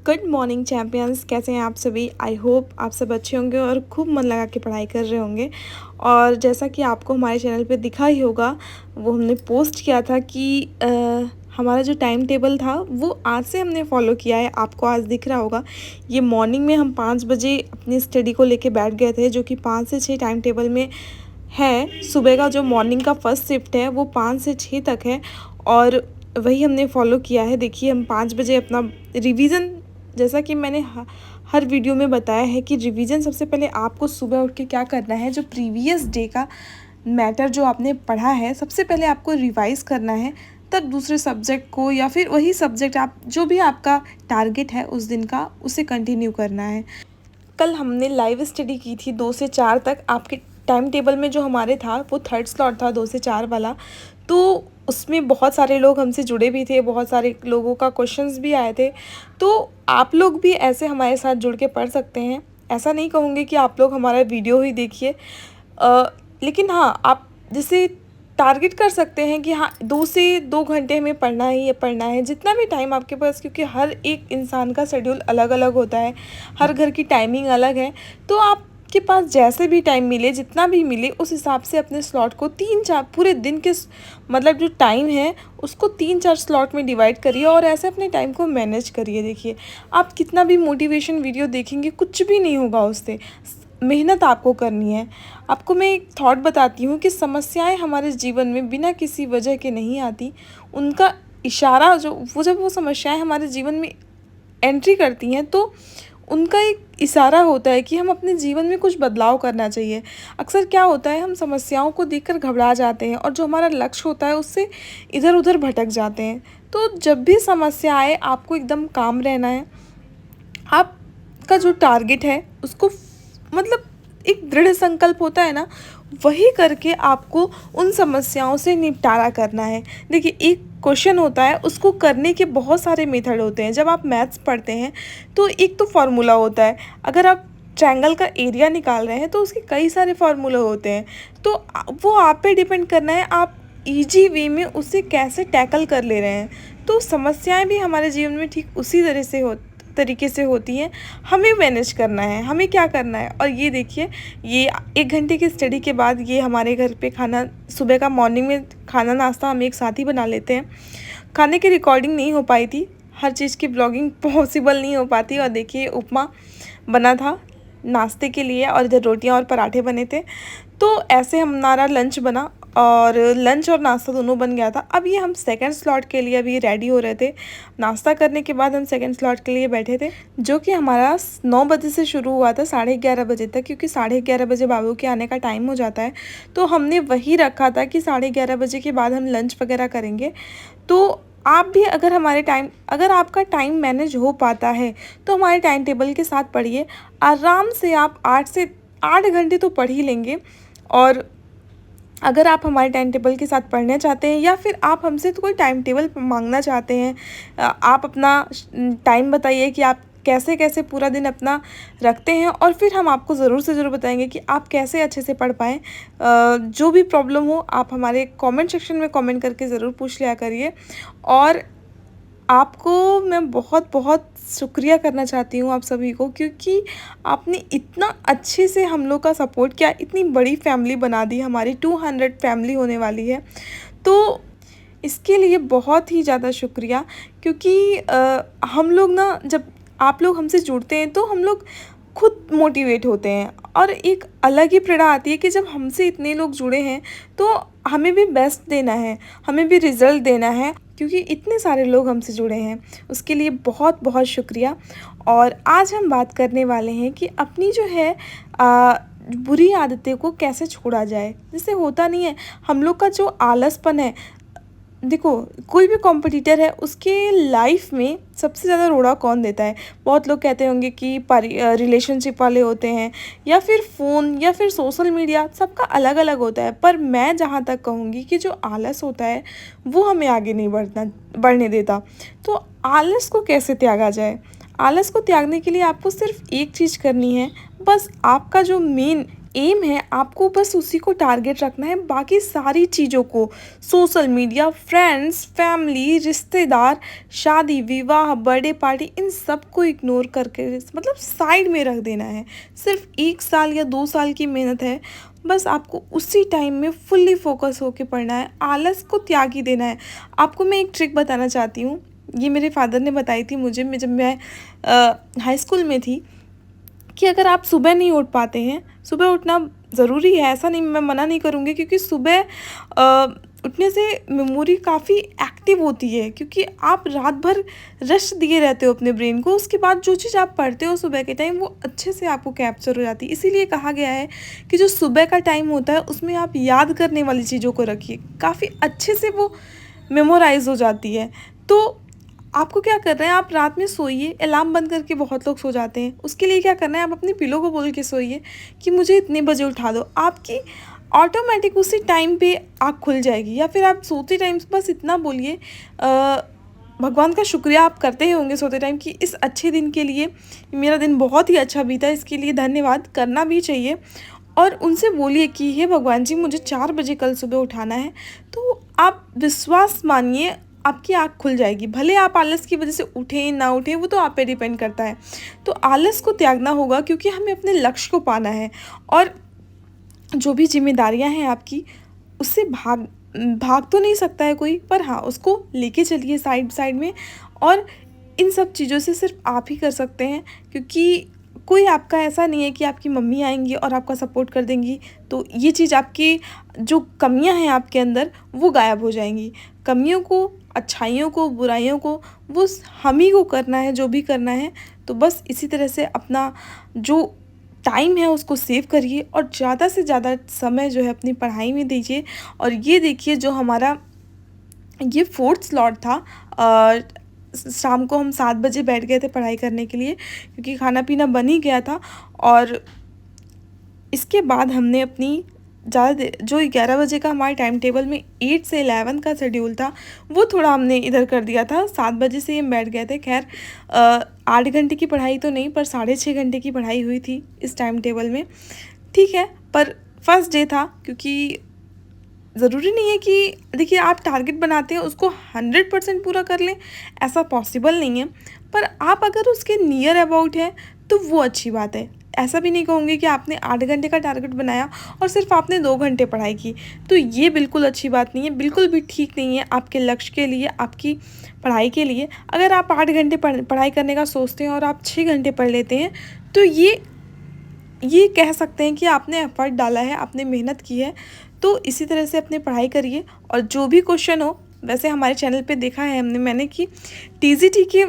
Good morning champions, कैसे हैं आप सभी। आई होप आप सब अच्छे होंगे और खूब मन लगा के पढ़ाई कर रहे होंगे। और जैसा कि आपको हमारे चैनल पे दिखा ही होगा, वो हमने पोस्ट किया था कि हमारा जो टाइम टेबल था वो आज से हमने फॉलो किया है। आपको आज दिख रहा होगा, ये मॉर्निंग में हम 5 बजे अपनी स्टडी को लेके बैठ गए थे, जो कि 5 से 6 टाइम टेबल में है। सुबह का जो मॉर्निंग का फर्स्ट शिफ्ट है वो 5 से 6 तक है और वही हमने फॉलो किया है। देखिए, हम 5 बजे अपना रिवीज़न, जैसा कि मैंने हर वीडियो में बताया है कि रिवीजन सबसे पहले आपको सुबह उठ के क्या करना है, जो प्रीवियस डे का मैटर जो आपने पढ़ा है सबसे पहले आपको रिवाइज़ करना है। तब दूसरे सब्जेक्ट को या फिर वही सब्जेक्ट आप जो भी आपका टारगेट है उस दिन का, उसे कंटिन्यू करना है। कल हमने लाइव स्टडी की थी 2 से 4 तक। आपके टाइम टेबल में जो हमारे था वो थर्ड स्लॉट था 2 से 4 वाला, तो उसमें बहुत सारे लोग हमसे जुड़े भी थे, बहुत सारे लोगों का क्वेश्चंस भी आए थे। तो आप लोग भी ऐसे हमारे साथ जुड़ के पढ़ सकते हैं। ऐसा नहीं कहूँगी कि आप लोग हमारा वीडियो ही देखिए, लेकिन हाँ, आप जैसे टारगेट कर सकते हैं कि हाँ 2 से 2 घंटे हमें पढ़ना ही है, पढ़ना है जितना भी टाइम आपके पास, क्योंकि हर एक इंसान का शेड्यूल अलग अलग होता है, हर घर की टाइमिंग अलग है। तो आपके पास जैसे भी टाइम मिले, जितना भी मिले, उस हिसाब से अपने स्लॉट को 3-4 पूरे दिन के मतलब जो टाइम है उसको 3-4 स्लॉट में डिवाइड करिए और ऐसे अपने टाइम को मैनेज करिए। देखिए, आप कितना भी मोटिवेशन वीडियो देखेंगे कुछ भी नहीं होगा उससे। मेहनत आपको करनी है। आपको मैं एक थॉट बताती हूँ कि समस्याएं हमारे जीवन में बिना किसी वजह के नहीं आती। उनका इशारा जब वो समस्याएं हमारे जीवन में एंट्री करती हैं तो उनका एक इशारा होता है कि हम अपने जीवन में कुछ बदलाव करना चाहिए। अक्सर क्या होता है, हम समस्याओं को देखकर घबरा जाते हैं और जो हमारा लक्ष्य होता है उससे इधर उधर भटक जाते हैं। तो जब भी समस्या आए, आपको एकदम काम रहना है। आपका जो टारगेट है उसको मतलब एक दृढ़ संकल्प होता है ना, वही करके आपको उन समस्याओं से निपटारा करना है। देखिए, एक क्वेश्चन होता है, उसको करने के बहुत सारे मेथड होते हैं। जब आप मैथ्स पढ़ते हैं तो एक तो फार्मूला होता है। अगर आप ट्रायंगल का एरिया निकाल रहे हैं तो उसके कई सारे फार्मूले होते हैं। तो वो आप पे डिपेंड करना है, आप ईजी वे में उसे कैसे टैकल कर ले रहे हैं। तो समस्याएं भी हमारे जीवन में ठीक उसी तरीके से होती हैं। हमें मैनेज करना है, हमें क्या करना है। और ये देखिए, ये 1 घंटे की स्टडी के बाद ये हमारे घर पे खाना, सुबह का मॉर्निंग में खाना नाश्ता हम एक साथ ही बना लेते हैं। खाने की रिकॉर्डिंग नहीं हो पाई थी, हर चीज़ की ब्लॉगिंग पॉसिबल नहीं हो पाती। और देखिए, उपमा बना था नाश्ते के लिए और इधर रोटियां और पराठे बने थे। तो ऐसे हमारा लंच बना और लंच और नाश्ता दोनों बन गया था। अब ये हम सेकंड स्लॉट के लिए अभी रेडी हो रहे थे। नाश्ता करने के बाद हम सेकंड स्लॉट के लिए बैठे थे, जो कि हमारा 9 बजे से शुरू हुआ था 11:30 बजे तक, क्योंकि 11:30 बजे बाबू के आने का टाइम हो जाता है। तो हमने वही रखा था कि 11:30 बजे के बाद हम लंच वगैरह करेंगे। तो आप भी अगर आपका टाइम मैनेज हो पाता है तो हमारे टाइम टेबल के साथ पढ़िए। आराम से आप 8 घंटे तो पढ़ ही लेंगे। और अगर आप हमारे टाइम टेबल के साथ पढ़ना चाहते हैं या फिर आप हमसे तो कोई टाइम टेबल मांगना चाहते हैं, आप अपना टाइम बताइए कि आप कैसे कैसे पूरा दिन अपना रखते हैं, और फिर हम आपको ज़रूर से ज़रूर बताएंगे कि आप कैसे अच्छे से पढ़ पाएँ। जो भी प्रॉब्लम हो आप हमारे कमेंट सेक्शन में कमेंट करके ज़रूर पूछ लिया करिए। और आपको मैं बहुत बहुत शुक्रिया करना चाहती हूँ आप सभी को, क्योंकि आपने इतना अच्छे से हम लोग का सपोर्ट किया। इतनी बड़ी फैमिली बना दी, हमारी 200 फैमिली होने वाली है। तो इसके लिए बहुत ही ज़्यादा शुक्रिया, क्योंकि हम लोग ना, जब आप लोग हमसे जुड़ते हैं तो हम लोग खुद मोटिवेट होते हैं और एक अलग ही प्रेरणा आती है कि जब हमसे इतने लोग जुड़े हैं तो हमें भी बेस्ट देना है, हमें भी रिज़ल्ट देना है, क्योंकि इतने सारे लोग हमसे जुड़े हैं। उसके लिए बहुत बहुत शुक्रिया। और आज हम बात करने वाले हैं कि अपनी जो है बुरी आदतें को कैसे छोड़ा जाए। जैसे होता नहीं है, हम लोग का जो आलसपन है, देखो, कोई भी कॉम्पिटिटर है उसके लाइफ में सबसे ज़्यादा रोड़ा कौन देता है। बहुत लोग कहते होंगे कि रिलेशनशिप वाले होते हैं या फिर फ़ोन या फिर सोशल मीडिया, सबका अलग अलग होता है। पर मैं जहाँ तक कहूँगी कि जो आलस होता है वो हमें आगे नहीं बढ़ने देता। तो आलस को कैसे त्यागा जाए। आलस को त्यागने के लिए आपको सिर्फ एक चीज़ करनी है, बस आपका जो मेन एम है आपको बस उसी को टारगेट रखना है, बाकी सारी चीज़ों को, सोशल मीडिया, फ्रेंड्स, फैमिली, रिश्तेदार, शादी विवाह, बर्थडे पार्टी, इन सब को इग्नोर करके मतलब साइड में रख देना है। सिर्फ 1 साल या 2 साल की मेहनत है, बस आपको उसी टाइम में फुल्ली फोकस होके पढ़ना है, आलस को त्याग ही देना है। आपको मैं एक ट्रिक बताना चाहती हूँ, ये मेरे फादर ने बताई थी मुझे जब मैं हाई स्कूल में थी, कि अगर आप सुबह नहीं उठ पाते हैं, सुबह उठना ज़रूरी है, ऐसा नहीं, मैं मना नहीं करूँगी, क्योंकि सुबह उठने से मेमोरी काफ़ी एक्टिव होती है, क्योंकि आप रात भर रेस्ट दिए रहते हो अपने ब्रेन को, उसके बाद जो चीज़ आप पढ़ते हो सुबह के टाइम वो अच्छे से आपको कैप्चर हो जाती है। इसीलिए कहा गया है कि जो सुबह का टाइम होता है उसमें आप याद करने वाली चीज़ों को रखिए, काफ़ी अच्छे से वो मेमोराइज़ हो जाती है। तो आपको क्या करना है, आप रात में सोइए, अलार्म बंद करके बहुत लोग सो जाते हैं, उसके लिए क्या करना है, आप अपनी पिलो को बोल के सोइए कि मुझे इतने बजे उठा दो, आपकी ऑटोमेटिक उसी टाइम पे आँख खुल जाएगी। या फिर आप सोते टाइम बस इतना बोलिए, भगवान का शुक्रिया आप करते ही होंगे सोते टाइम कि इस अच्छे दिन के लिए, मेरा दिन बहुत ही अच्छा बीता, इसके लिए धन्यवाद करना भी चाहिए। और उनसे बोलिए कि हे भगवान जी, मुझे 4 बजे कल सुबह उठाना है। तो आप विश्वास मानिए, आपकी आँख खुल जाएगी। भले आप आलस की वजह से उठें ना उठें, वो तो आप पे डिपेंड करता है। तो आलस को त्यागना होगा, क्योंकि हमें अपने लक्ष्य को पाना है। और जो भी जिम्मेदारियां हैं आपकी, उससे भाग भाग तो नहीं सकता है कोई, पर हाँ उसको लेके चलिए साइड साइड में। और इन सब चीज़ों से सिर्फ आप ही कर सकते हैं, क्योंकि कोई आपका ऐसा नहीं है कि आपकी मम्मी आएंगी और आपका सपोर्ट कर देंगी तो ये चीज़, आपकी जो कमियां हैं आपके अंदर वो गायब हो जाएंगी। कमियों को, अच्छाइयों को, बुराइयों को, वो हम ही को करना है, जो भी करना है। तो बस इसी तरह से अपना जो टाइम है उसको सेव करिए, और ज़्यादा से ज़्यादा समय जो है अपनी पढ़ाई में दीजिए। और ये देखिए, जो हमारा ये 4th स्लॉट था, शाम को हम 7 बजे बैठ गए थे पढ़ाई करने के लिए, क्योंकि खाना पीना बन ही गया था। और इसके बाद हमने अपनी ज़्यादा जो 11 बजे का हमारे टाइम टेबल में 8 से 11 का शेड्यूल था, वो थोड़ा हमने इधर कर दिया था। 7 बजे से हम बैठ गए थे। खैर 8 घंटे की पढ़ाई तो नहीं, पर 6.5 घंटे की पढ़ाई हुई थी इस टाइम टेबल में। ठीक है, पर फर्स्ट डे था, क्योंकि ज़रूरी नहीं है कि, देखिए आप टारगेट बनाते हैं उसको 100% पूरा कर लें, ऐसा पॉसिबल नहीं है। पर आप अगर उसके नियर अबाउट हैं तो वो अच्छी बात है। ऐसा भी नहीं कहूँगी कि आपने 8 घंटे का टारगेट बनाया और सिर्फ आपने 2 घंटे पढ़ाई की, तो ये बिल्कुल अच्छी बात नहीं है, बिल्कुल भी ठीक नहीं है आपके लक्ष्य के लिए, आपकी पढ़ाई के लिए। अगर आप 8 घंटे पढ़ाई करने का सोचते हैं और आप 6 घंटे पढ़ लेते हैं, तो ये कह सकते हैं कि आपने एफर्ट डाला है, आपने मेहनत की है। तो इसी तरह से अपनी पढ़ाई करिए। और जो भी क्वेश्चन हो, वैसे हमारे चैनल पे देखा है मैंने कि टीजीटी के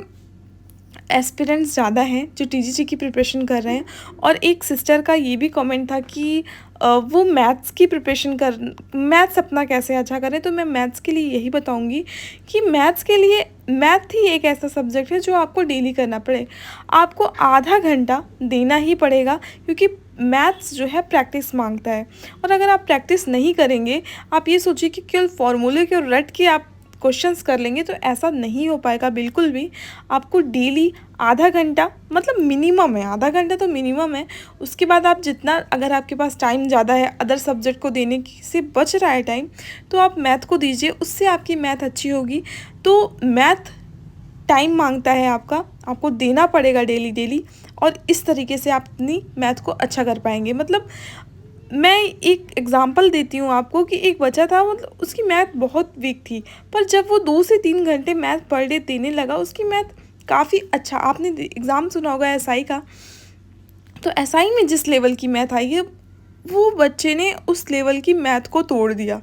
एस्पिरेंट्स ज़्यादा हैं जो टीजीटी की प्रिपरेशन कर रहे हैं। और एक सिस्टर का ये भी कमेंट था कि वो मैथ्स की प्रिपरेशन मैथ्स अपना कैसे अच्छा करें। तो मैं मैथ्स के लिए यही बताऊंगी कि मैथ्स के लिए, मैथ ही एक ऐसा सब्जेक्ट है जो आपको डेली करना पड़े, आपको आधा घंटा देना ही पड़ेगा, क्योंकि मैथ्स जो है प्रैक्टिस मांगता है। और अगर आप प्रैक्टिस नहीं करेंगे, आप ये सोचिए कि केवल फॉर्मूले के रट के आप क्वेश्चंस कर लेंगे, तो ऐसा नहीं हो पाएगा बिल्कुल भी। आपको डेली आधा घंटा, मतलब मिनिमम है, आधा घंटा तो मिनिमम है। उसके बाद आप जितना, अगर आपके पास टाइम ज़्यादा है, अदर सब्जेक्ट को देने से बच रहा है टाइम, तो आप मैथ को दीजिए, उससे आपकी मैथ अच्छी होगी। तो मैथ टाइम मांगता है आपका, आपको देना पड़ेगा डेली, और इस तरीके से आप अपनी मैथ को अच्छा कर पाएंगे। मतलब मैं एक एग्ज़ाम्पल देती हूँ आपको कि एक बच्चा था, मतलब उसकी मैथ बहुत वीक थी, पर जब वो 2 से 3 घंटे मैथ पर डे देने लगा, उसकी मैथ काफ़ी अच्छा, आपने एग्ज़ाम सुना होगा एसआई का, तो एसआई में जिस लेवल की मैथ आई है, वो बच्चे ने उस लेवल की मैथ को तोड़ दिया।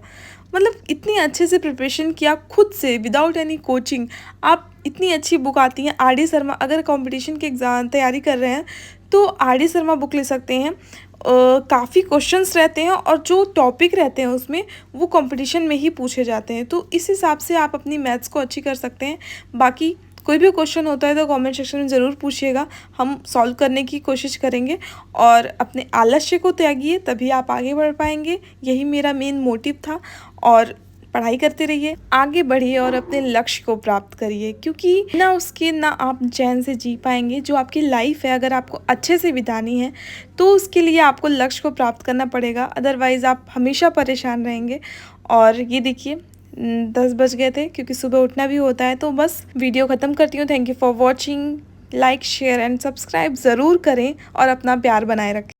मतलब इतनी अच्छे से प्रिपरेशन किया खुद से, विदाउट एनी कोचिंग। आप इतनी अच्छी बुक आती हैं, आर डी शर्मा, अगर कंपटीशन के एग्ज़ाम तैयारी कर रहे हैं तो आर डी शर्मा बुक ले सकते हैं। काफ़ी क्वेश्चंस रहते हैं और जो टॉपिक रहते हैं उसमें, वो कंपटीशन में ही पूछे जाते हैं। तो इस हिसाब से आप अपनी मैथ्स को अच्छी कर सकते हैं। बाकी कोई भी क्वेश्चन होता है तो कमेंट सेक्शन में ज़रूर पूछिएगा, हम सॉल्व करने की कोशिश करेंगे। और अपने आलस्य को त्यागिए, तभी आप आगे बढ़ पाएंगे। यही मेरा मेन मोटिव था। और पढ़ाई करते रहिए, आगे बढ़िए और अपने लक्ष्य को प्राप्त करिए, क्योंकि ना उसके ना आप चैन से जी पाएंगे। जो आपकी लाइफ है अगर आपको अच्छे से बितानी है तो उसके लिए आपको लक्ष्य को प्राप्त करना पड़ेगा, अदरवाइज़ आप हमेशा परेशान रहेंगे। और ये देखिए 10 बज गए थे, क्योंकि सुबह उठना भी होता है। तो बस वीडियो ख़त्म करती हूँ। Thank you for watching. Like share and subscribe ज़रूर करें और अपना प्यार बनाए रखें।